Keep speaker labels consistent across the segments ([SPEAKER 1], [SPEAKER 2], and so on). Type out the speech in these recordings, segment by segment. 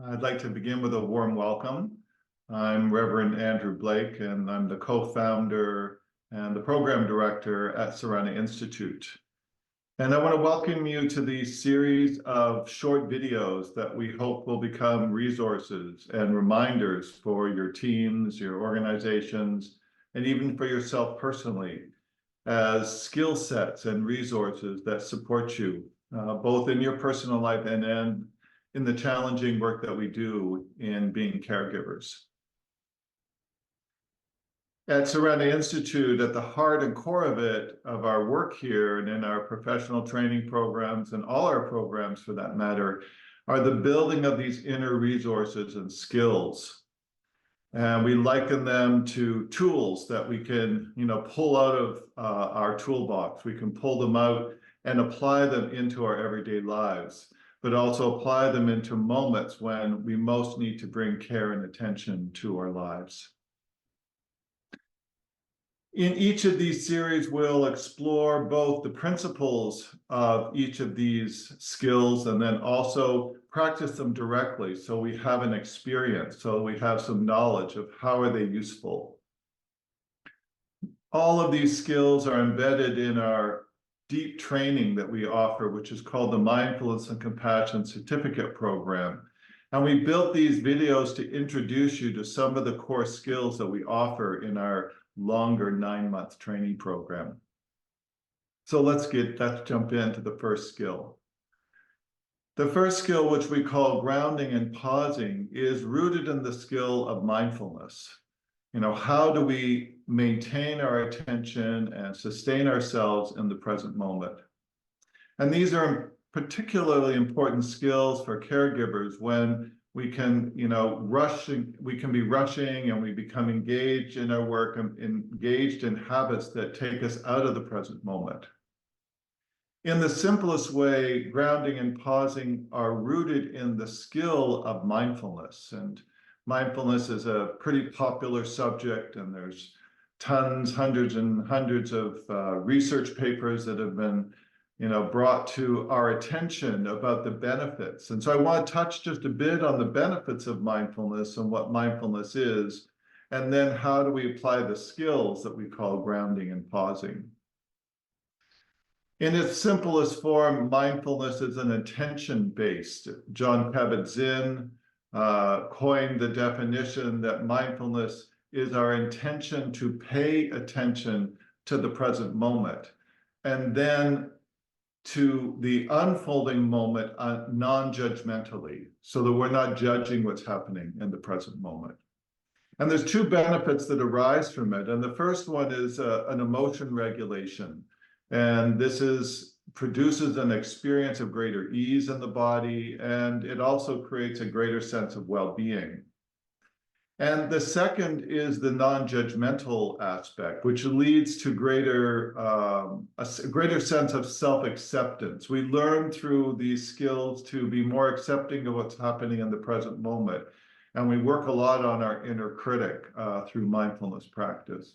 [SPEAKER 1] I'd like to begin with a warm welcome. I'm Reverend Andrew Blake, and I'm the co-founder and the program director at Serena Institute. And I want to welcome you to the series of short videos that we hope will become resources and reminders for your teams, your organizations, and even for yourself personally, as skill sets and resources that support you, both in your personal life and in the challenging work that we do in being caregivers. At Serena Institute, at the heart and core of it, of our work here and in our professional training programs and all our programs for that matter, are the building of these inner resources and skills. And we liken them to tools that we can, pull out of our toolbox. We can pull them out and apply them into our everyday lives, but also apply them into moments when we most need to bring care and attention to our lives. In each of these series, we'll explore both the principles of each of these skills and then also practice them directly so we have an experience, so we have some knowledge of how are they useful. All of these skills are embedded in our deep training that we offer, which is called the Mindfulness and Compassion Certificate Program. And we built these videos to introduce you to some of the core skills that we offer in our longer 9-month training program. So let's jump into the first skill. The first skill, which we call grounding and pausing, is rooted in the skill of mindfulness. How do we maintain our attention and sustain ourselves in the present moment? And these are particularly important skills for caregivers when we can, we can be rushing and we become engaged in our work and engaged in habits that take us out of the present moment. In the simplest way, grounding and pausing are rooted in the skill of mindfulness. And mindfulness is a pretty popular subject, and there's hundreds and hundreds of research papers that have been brought to our attention about the benefits. And so I want to touch just a bit on the benefits of mindfulness and what mindfulness is, and then how do we apply the skills that we call grounding and pausing. In its simplest form, mindfulness is an attention-based. Jon Kabat-Zinn coined the definition that mindfulness is our intention to pay attention to the present moment, and then to the unfolding moment non-judgmentally, so that we're not judging what's happening in the present moment. And there's two benefits that arise from it. And the first one is an emotion regulation. And this produces an experience of greater ease in the body, and it also creates a greater sense of well-being. And the second is the non-judgmental aspect, which leads to a greater sense of self-acceptance. We learn through these skills to be more accepting of what's happening in the present moment. And we work a lot on our inner critic through mindfulness practice.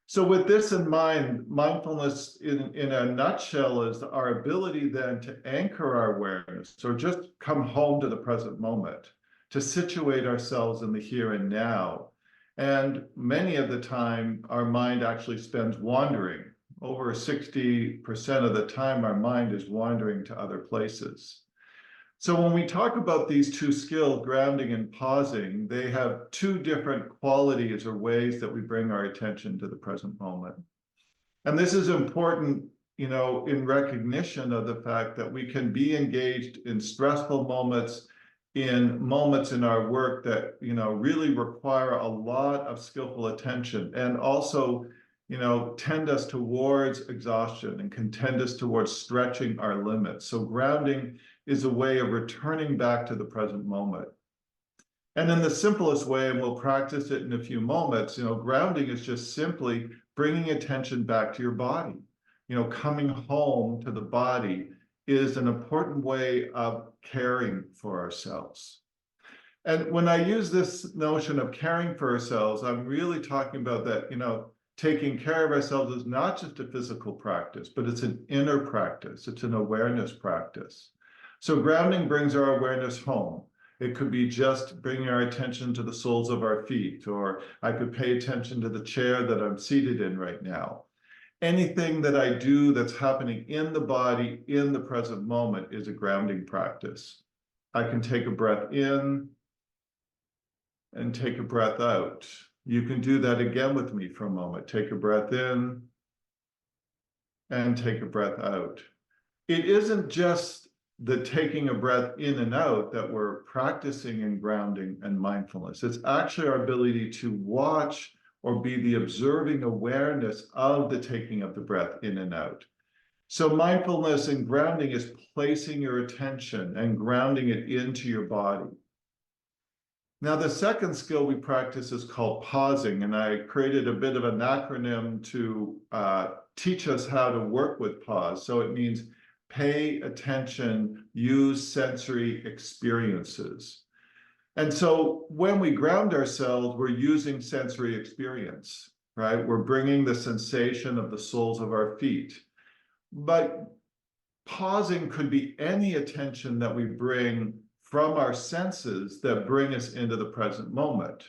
[SPEAKER 1] So with this in mind, mindfulness in a nutshell is our ability then to anchor our awareness, or just come home to the present moment, to situate ourselves in the here and now. And many of the time, our mind actually spends wandering. Over 60% of the time, our mind is wandering to other places. So when we talk about these two skills, grounding and pausing, they have two different qualities or ways that we bring our attention to the present moment. And this is important, in recognition of the fact that we can be engaged in stressful moments, in moments in our work that, really require a lot of skillful attention, and also, tend us towards exhaustion and can tend us towards stretching our limits. So grounding is a way of returning back to the present moment. And in the simplest way, and we'll practice it in a few moments, grounding is just simply bringing attention back to your body. Coming home to the body is an important way of caring for ourselves. And when I use this notion of caring for ourselves, I'm really talking about that, taking care of ourselves is not just a physical practice, but it's an inner practice. It's an awareness practice. So grounding brings our awareness home. It could be just bringing our attention to the soles of our feet, or I could pay attention to the chair that I'm seated in right now. Anything that I do that's happening in the body in the present moment is a grounding practice. I can take a breath in and take a breath out. You can do that again with me for a moment. Take a breath in and take a breath out. It isn't just the taking a breath in and out that we're practicing in grounding and mindfulness. It's actually our ability to watch or be the observing awareness of the taking of the breath in and out. So mindfulness and grounding is placing your attention and grounding it into your body. Now, the second skill we practice is called pausing, and I created a bit of an acronym to teach us how to work with pause. So it means pay attention, use sensory experiences. And so when we ground ourselves, we're using sensory experience, right? We're bringing the sensation of the soles of our feet. But pausing could be any attention that we bring from our senses that bring us into the present moment.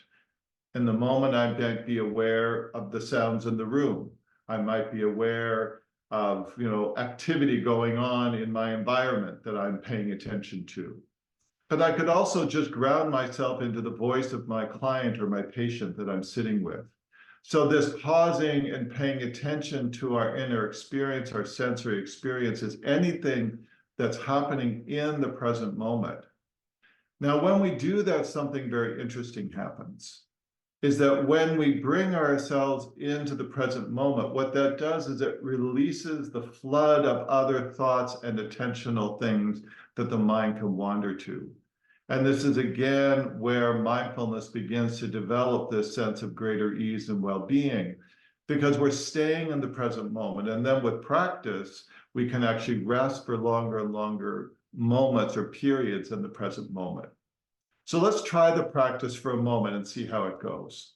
[SPEAKER 1] In the moment, I might be aware of the sounds in the room. I might be aware of, activity going on in my environment that I'm paying attention to. But I could also just ground myself into the voice of my client or my patient that I'm sitting with. So this pausing and paying attention to our inner experience, our sensory experience, is anything that's happening in the present moment. Now, when we do that, something very interesting happens, is that when we bring ourselves into the present moment, what that does is it releases the flood of other thoughts and attentional things that the mind can wander to. And this is again where mindfulness begins to develop this sense of greater ease and well-being, because we're staying in the present moment. And then with practice, we can actually rest for longer and longer moments or periods in the present moment. So let's try the practice for a moment and see how it goes.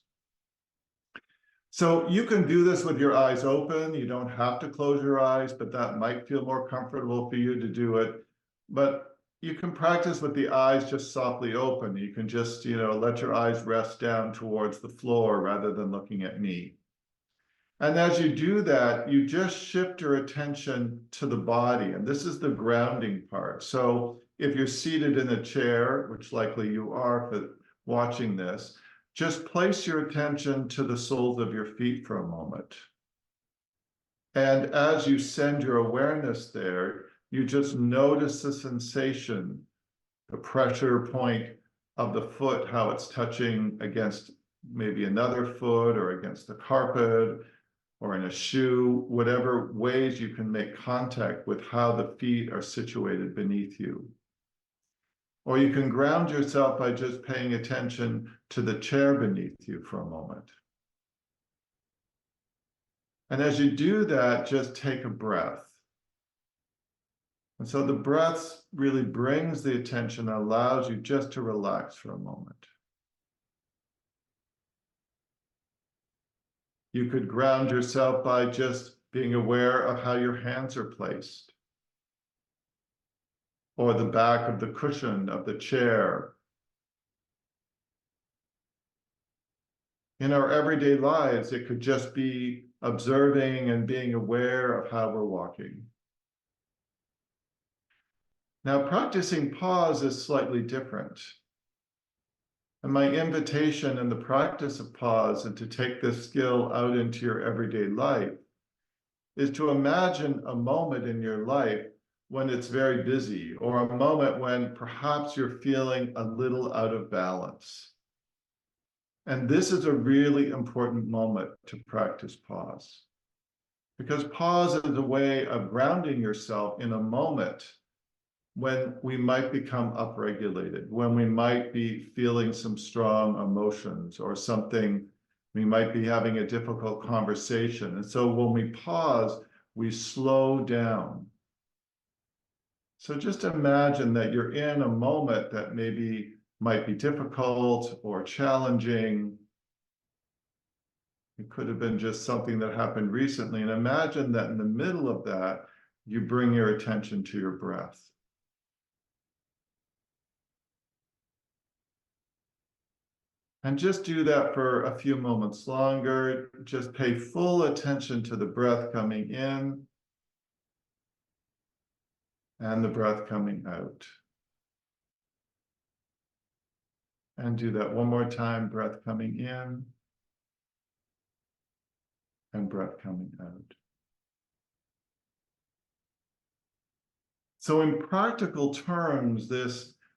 [SPEAKER 1] So you can do this with your eyes open. You don't have to close your eyes, but that might feel more comfortable for you to do it. But you can practice with the eyes just softly open. You can just, let your eyes rest down towards the floor rather than looking at me. And as you do that, you just shift your attention to the body. And this is the grounding part. So if you're seated in a chair, which likely you are for watching this, just place your attention to the soles of your feet for a moment. And as you send your awareness there, you just notice the sensation, the pressure point of the foot, how it's touching against maybe another foot or against the carpet or in a shoe, whatever ways you can make contact with how the feet are situated beneath you. Or you can ground yourself by just paying attention to the chair beneath you for a moment. And as you do that, just take a breath. And so the breath really brings the attention, allows you just to relax for a moment. You could ground yourself by just being aware of how your hands are placed, or the back of the cushion of the chair. In our everyday lives, it could just be observing and being aware of how we're walking. Now, practicing pause is slightly different. And my invitation in the practice of pause and to take this skill out into your everyday life is to imagine a moment in your life when it's very busy, or a moment when perhaps you're feeling a little out of balance. And this is a really important moment to practice pause, because pause is a way of grounding yourself in a moment when we might become upregulated, when we might be feeling some strong emotions or something, we might be having a difficult conversation. And so when we pause, we slow down. So just imagine that you're in a moment that maybe might be difficult or challenging. It could have been just something that happened recently. And imagine that in the middle of that, you bring your attention to your breath. And just do that for a few moments longer. Just pay full attention to the breath coming in and the breath coming out. And do that one more time, breath coming in and breath coming out. So in practical terms,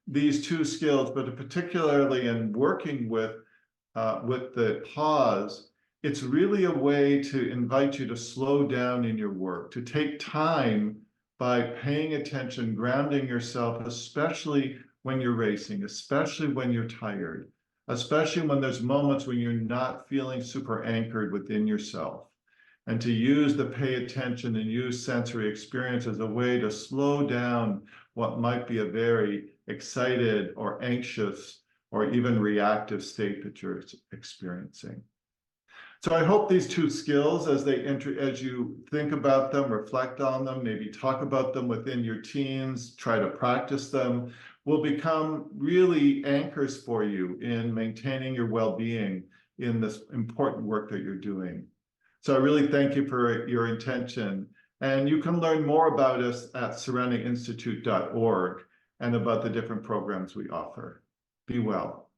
[SPEAKER 1] these two skills, but particularly in working with the pause, it's really a way to invite you to slow down in your work, to take time by paying attention, grounding yourself, especially when you're racing, especially when you're tired, especially when there's moments when you're not feeling super anchored within yourself. And to use the pay attention and use sensory experience as a way to slow down what might be a very excited or anxious or even reactive state that you're experiencing. So I hope these two skills, as you think about them, reflect on them, maybe talk about them within your teams, try to practice them, will become really anchors for you in maintaining your well-being in this important work that you're doing. So I really thank you for your intention. And you can learn more about us at serenainstitute.org and about the different programs we offer. Be well.